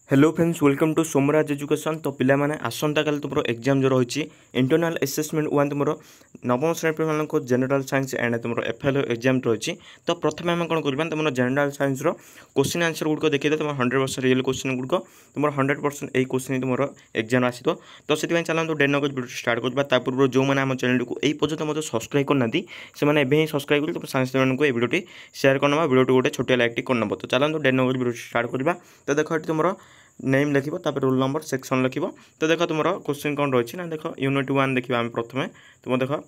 Hello friends welcome to Somraj education. तो पिला माने आसंता काल तुमरो एग्जाम जो रही इंटरनल असेसमेंट वन तुमरो नवम श्रेणी मान जनरल साइंस एंड तुमरो एफएल एग्जाम रही। तो प्रथम आम कौन करवा तुम जनरल साइंस क्वेश्चन आंसर गुड़क देखिए तुम 100% रियल क्वेश्चन गुड़क तुम 100% यही क्वेश्चन तुम एग्जाम आसो। तो से चलते डेन वीडियो स्टार्ट करवा पूर्व जो मैंने आम चैनल को यही पर्यटन मतलब सब्सक्राइब करना से सब्सक्राइब कर तुम सांगे को ये वीडियो शेयर करना वीडियो गोटे छोटिया लाइक करना। तो चलते डेन वीडियो स्टार्ट करवा। तो देख ये तुम नेम लिख रोल नंबर सेक्शन लिख। तो देख तुम क्वेश्चन कौन रही ना देख यूनिट वन देखा आम प्रथम तुम देख।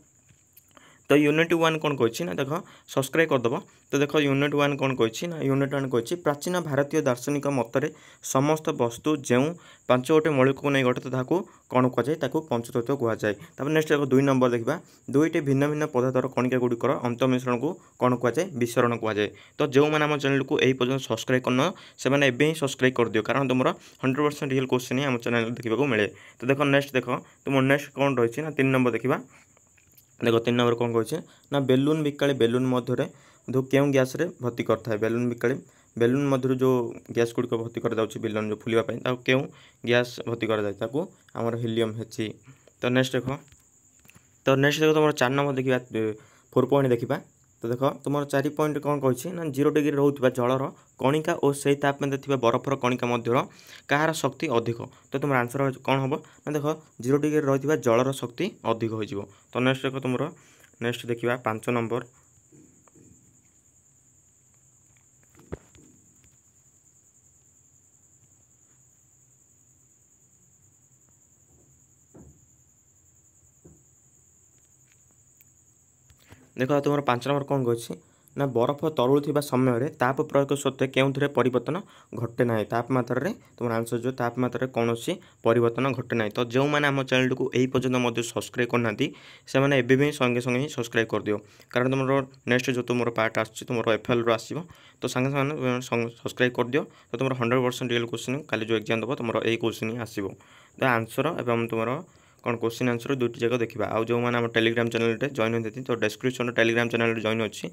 तो यूनिट वन कौन कही ना देख सब्सक्राइब करदेव। तो देख यूनिट वन कौन कही ना यूनिट वन कही प्राचीन भारतीय दार्शनिक मतरे समस्त वस्तु जो पांच गोटे मौलिक को नहीं गठित ताकू कौन कहुए पंचतत्व कहुए। नेक्स्ट देख 2 नंबर देखा दुईटी भिन्न भिन्न पदार्थर कणिका गुड़िकर अंत मिश्रण को कौन कहुए विसरण कहुए। तो जो मैंने आम चैनल को यही पर्यटन सब्सक्राइब करना से ही सब्सक्राइब कर दियो कारण तुम 100% रियल क्वेश्चन ही आम चैनल देखा मिले। तो देख नेक्स्ट देख तुम नेक्स्ट कौन रही ना 3 नंबर देखा। देख 3 नंबर कौन कहे ना बेलून बिकाली बेलून मध्य क्यों गैस भर्ती करता है बेलून बिकाली बेलून मध्य जो गैस गुड़िक भर्ती कर बेलून जो फुलवाई क्यों गैस भर्ती कर हिलियम हेची। तो नेक्स्ट देख तुम 4 नंबर देखा 4 पॉइंट देखा। तो देख तुम 4 पॉइंट कौन कही ना 0 डिग्री रोकवा जलर कणिका और से तापमात्रा बरफर कणिका मध्य कहार शक्ति अधिक। तो तुम आंसर कौन हम ना देख 0 डिग्री रही जलर शक्ति अधिक हो। तो नेक्स्ट देख तुम नेक्स्ट देखा 5 नंबर। देख तुम 5 नंबर कौन कही ना बरफ तरुवा समय ताप प्रयोग सत्वे क्यों परिवर्तन घटे ना तापमात्रा तुम आंसर जो तापमात्रा कौन परिवर्तन घटे ना। तो जो मैंने आम चैनल को यही पर्यटन सब्सक्राइब करना से संगे संगे ही सब्सक्राइब कर दियो कारण तुम नेक्स्ट जो तुम पार्ट आम एफएल आसो। तो सांगे सांगे सब्सक्राइब कर दियो। तो तुम 100% रियल क्वेश्चन काली जो एग्जाम दब तुम यही क्वेश्चन ही आसो। तो आंसर एवं तुम कौन क्वेश्चन आंसर दुईटी जगह देखा आउ जो मैंने टेलीग्राम चैनल जॉइन होती तो डिस्क्रिप्शन टेलीग्राम चैनल जॉइन अच्छी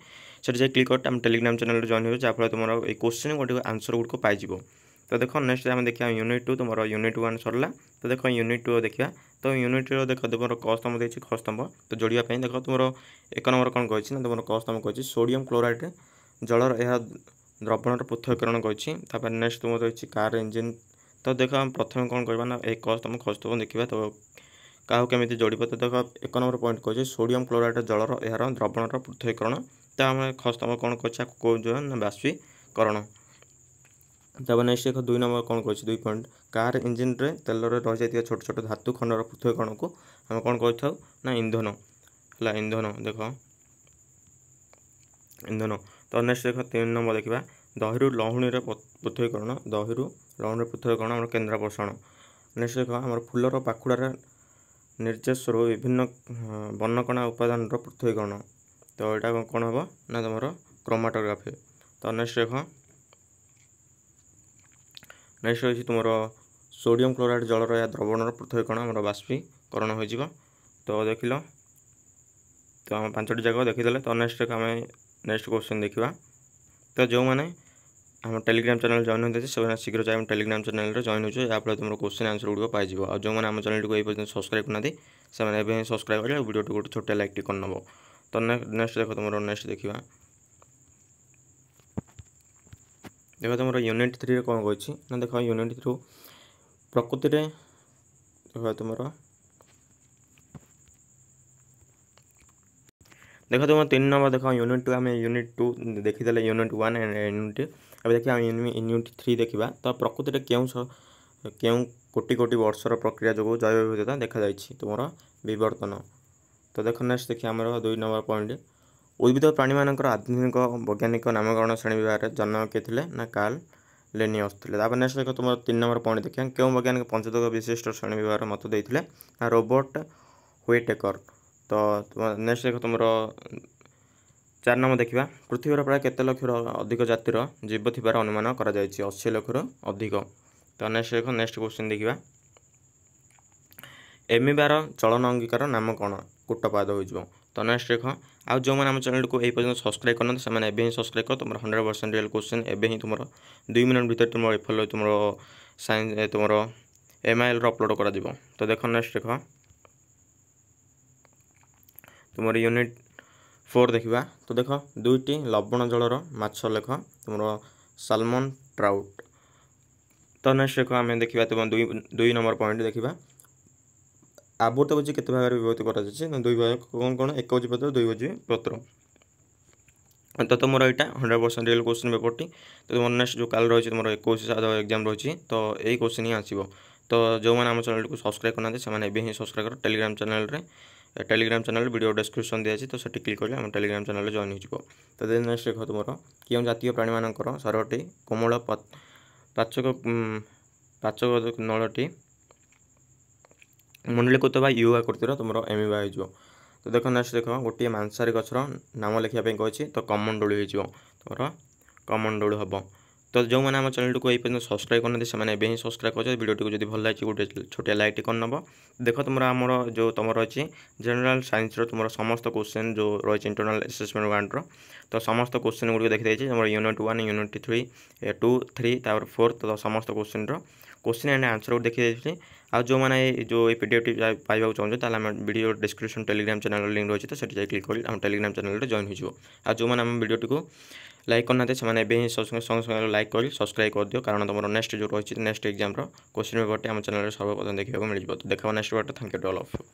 से क्लिक कर आम टेलीग्राम चैनल जॉइन हो जहाँफल तुम ये क्वेश्चन गोटे आंसर गुड़क पाइज। तो देख नेक्स्ट आम देखा यूनिट 2 तुम यूनिट 1 सरला। तो देख यूनिट 2 देखा। तो यूनिट 2 देख तुम क स्तंभ देखिए ख स्तंभ तो जोड़िया देख तुम 1 नंबर कौन कही ना तुम क स्तंभ कही सोडियम क्लोराइड जलर यह द्रवणर पृथकरण कही। नेक्स्ट तुम रही कार इंजिन। तो देख प्रथम कौन करवा ना एक क स्तंभ ख स्तंभ देखा तो क्या केमी जोड़। तो देख 1 नंबर पॉइंट कहे सोडियम क्लोराइड जलर यार द्रवणर पृथकरण। तो आम खस्तम कौन कह ना बाष्पीकरण। तब नेक्स्ट देख 2 नंबर कौन कहे 2 पॉइंट कार इंजिन रे तेल रही जाती छोट छोट धातु खंडर पृथकरण को आम कौन कही ना इंधन है इंधन। देख इंधन। तो नेक्स्ट देख 3 नंबर देखा दही लहुणी पृथकरण दही लहुणी पृथकरण आम केन्द्रापषण। नेक्स्ट देख आम फूलर पाखुड़ार निर्जेश्वर विभिन्न वर्णकणा उपादान पृथकीकरण। तो यहाँ कौन हम ना तुम क्रोमाटोग्राफी। तो नेक्स्ट देख नेक्स्ट रही तुम सोडियम क्लोराइड जलर या द्रवणर पृथकीकरण आम बाष्पीकरण हो। तो देख लो तो आम 5टी जगह देखीदे। तो नेक्स्ट देख आम नेक्स्ट क्वेश्चन देखा। तो जो मैंने हम टेलीग्राम चैनल जॉइन होते हैं शीघ्र जाए टेलीग्राम चैनल जॉइन हो जाए तुम क्वेश्चन आंसर गुड़क पाइज। और जो मैंने आम चैनल को ये सब्सक्राइब करना से सब्सक्राइब करेंगे वीडियो गोटे छोटे लाइक टी कर। तो नेक्स्ट देख तुम नेक्स्ट देखा। देख तुम यूनिट 3 कौन कही ना देख यूनिट 3 प्रकृति देख तुम देख तुम 3 नंबर देख यूनिट 2 आम यूनिट 2 देखीदे यूनिट 1 एंड यूनिट अब देखिए यूनिट 3 देखा। तो प्रकृति क्यों कोटि कोटि वर्षर प्रक्रिया जो जैव विविधता देखा तुम विवर्तन। तो देख नेक्स्ट देखिए आम 2 नंबर पॉइंट उद्भिद प्राणी मान आधुनिक वैज्ञानिक नामकरण श्रेणी विभाग जन्म किए थे ना कार्ल लिनियस थे। नेक्स्ट देख तुम 3 नंबर पॉइंट देखिए क्यों वैज्ञानिक पंचतत्व विशिष्ट श्रेणी विभाग मत देते ना रोबर्ट व्हिटेकर। तो नेक्स्ट देख तुम 4 नंबर देखा पृथ्वीर प्राय केते लक्षर अधिक जातिर जीव थिबार अनुमान करा 80 लक्षर अधिक। तो नेक्स्ट देख नेक्स्ट क्वेश्चन देखा एमिबार चलन अंगीकार नाम कौन कूटपाद हो। तो नेक्स्ट देख आउ जो मैंने आम चैनल को यही पर्यटन सब्सक्राइब करना से सब्सक्राइब कर तुम 100% रियल क्वेश्चन एवं ही तुम 2 मिनट भर तुम एफएल तुम साइंस तुम MIL अपलोड कर तो देख नेक्स्ट देख तुम यूनिट 4 देखा तो देख दुईटी लवण जलर माछ लेख तुम सालमन ट्राउट तो नेक्स्ट देख आम देखा तुम दुई नंबर पॉइंट देखा आवर्त भोजी केते भाग विभक्त कर दुई भाग कौन कौन एक भोजी पत्र दुई भोजी पत्र तो तुम यहाँ 100% रियल क्वेश्चन पेपर टी तो तुम नेक्स्ट जो कल रही तुम 21 एग्जाम रही तो यही क्वेश्चन ही आसो तो जो मैंने आम चैनल को सब्सक्राइब करना से सब्सक्राइब कर टेलीग्राम चैनल वीडियो डिस्क्रिप्शन दिखाई तो सेठी क्लिक करेंगे टेलीग्राम चैनल जॉइन हो तो देन नेक्स्ट देख तुम कि जातीय प्राणी मानकर शरीरटी कोमल पाचक नलटी मंडलीकृत यू आकृतिर तुम एमिबा हो तो देख नेक्स्ट देख गोटे मांसारी गछर नाम लिखापी कही तो कमंडोली हो तुम कमंडोली हम तो जो मैंने आम चैनल को ये सब्सक्राइब करना से ही सब्सक्राइब कर वीडियो को जो भल लगे गोटे छोटिया लाइक कर नब देख तुम आमर जो तुम रही जनरल साइंस तुम समस्त क्वेश्चन जो रही इंटरनल असेसमेंट 1 तो समस्त क्वेश्चन गुड़िक देखी तुम यूनिट 1 यूनिट 3 2 3 4 तो समस्त क्वेश्चन एंड आंसर देखी आ जो मैंने जो पीडीएफ पाइबा चाहिए आम video description Telegram channel link रही तो सेठी क्लिक कर आम टेलीग्राम चैनल जॉइन हो जो मैंने आम वीडियो को लाइक करना से संगे लाइक कर सब्सक्राइब कर दियो कारण तुम नेक्स्ट जो रही नेक्स्ट एग्जाम क्वेश्चन पेपर आम चैनल सर्वप्रथम देखा मिल तो देखा next paper thank you to all of you.